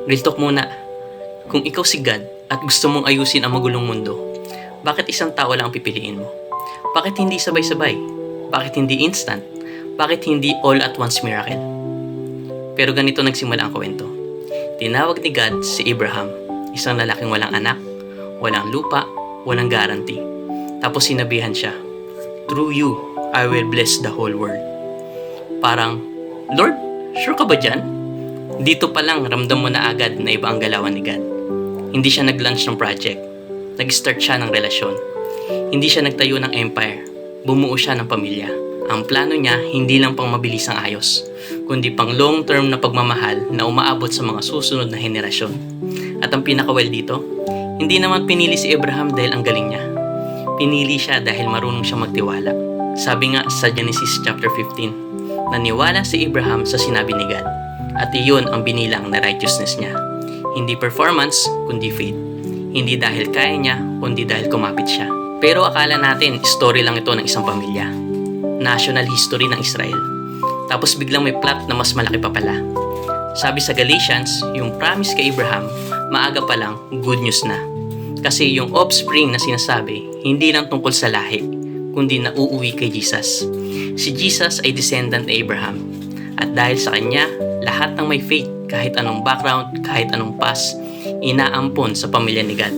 Real talk muna. Kung ikaw si God at gusto mong ayusin ang magulong mundo, bakit isang tao lang ang pipiliin mo? Bakit hindi sabay-sabay? Bakit hindi instant? Bakit hindi all at once miracle? Pero ganito nagsimula ang kwento. Tinawag ni God si Abraham, isang lalaking walang anak, walang lupa, walang guarantee. Tapos sinabihan siya, "Through you, I will bless the whole world." Parang, Lord, sure ka ba dyan? Dito pa lang, ramdam mo na agad na iba ang galawan ni God. Hindi siya nag-launch ng project. Nag-start siya ng relasyon. Hindi siya nagtayo ng empire. Bumuo siya ng pamilya. Ang plano niya, hindi lang pang mabilisang ayos, kundi pang long-term na pagmamahal na umaabot sa mga susunod na henerasyon. At ang pinaka-well dito, hindi naman pinili si Abraham dahil ang galing niya. Pinili siya dahil marunong siya magtiwala. Sabi nga sa Genesis chapter 15, naniwala si Abraham sa sinabi ni God. At iyon ang binilang na righteousness niya. Hindi performance, kundi faith. Hindi dahil kaya niya, kundi dahil kumapit siya. Pero akala natin, story lang ito ng isang pamilya. National history ng Israel. Tapos biglang may plot na mas malaki pa pala. Sabi sa Galatians, yung promise kay Abraham, maaga pa lang, good news na. Kasi yung offspring na sinasabi, hindi lang tungkol sa lahi, kundi nauuwi kay Jesus. Si Jesus ay descendant ni Abraham. At dahil sa kanya, lahat ng may faith, kahit anong background, kahit anong past, inaampon sa pamilya ni God.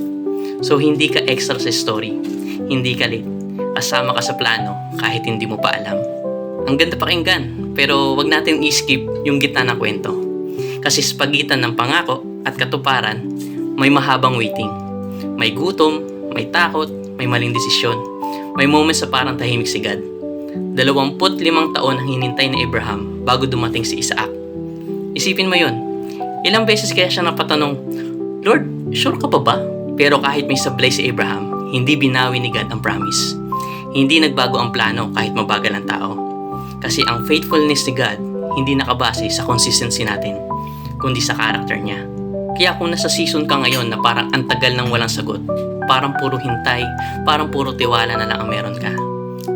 So hindi ka extra sa story, hindi ka late, kasama ka sa plano kahit hindi mo pa alam. Ang ganda pakinggan, pero wag natin i-skip yung gitna ng kwento. Kasi sa pagitan ng pangako at katuparan, may mahabang waiting. May gutom, may takot, may maling desisyon, may moments sa parang tahimik si God. 25 taon ang hinintay ni Abraham bago dumating si Isaac. Isipin mo yun. Ilang beses kaya siya napatanong, Lord, sure ka pa ba? Pero kahit may sablay si Abraham, hindi binawi ni God ang promise. Hindi nagbago ang plano kahit mabagal ang tao. Kasi ang faithfulness ni God hindi nakabase sa consistency natin, kundi sa character niya. Kaya kung nasa season ka ngayon na parang antagal ng walang sagot, parang puro hintay, parang puro tiwala na lang ang meron ka,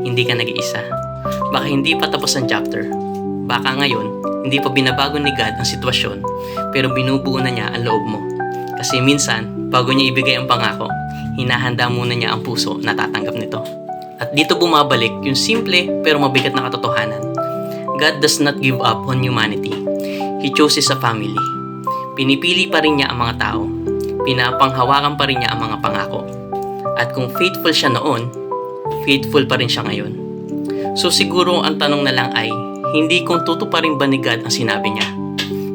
hindi ka nag-iisa. Baka hindi pa tapos ang chapter. Baka ngayon, hindi pa binabago ni God ang sitwasyon, pero binubuo na niya ang loob mo. Kasi minsan, bago niya ibigay ang pangako, hinahanda muna niya ang puso na tatanggap nito. At dito bumabalik yung simple pero mabigat na katotohanan. God does not give up on humanity. He chooses a family. Pinipili pa rin niya ang mga tao. Pinapanghawakan pa rin niya ang mga pangako. At kung faithful siya noon, faithful pa rin siya ngayon. So siguro ang tanong na lang ay, hindi kung tutuparin ba ni God ang sinabi niya,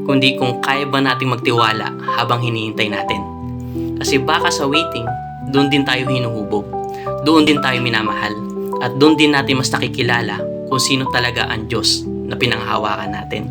kundi kung kaya ba nating magtiwala habang hinihintay natin. Kasi baka sa waiting, doon din tayo hinuhubog, doon din tayo minamahal, at doon din natin mas nakikilala kung sino talaga ang Diyos na pinanghahawakan natin.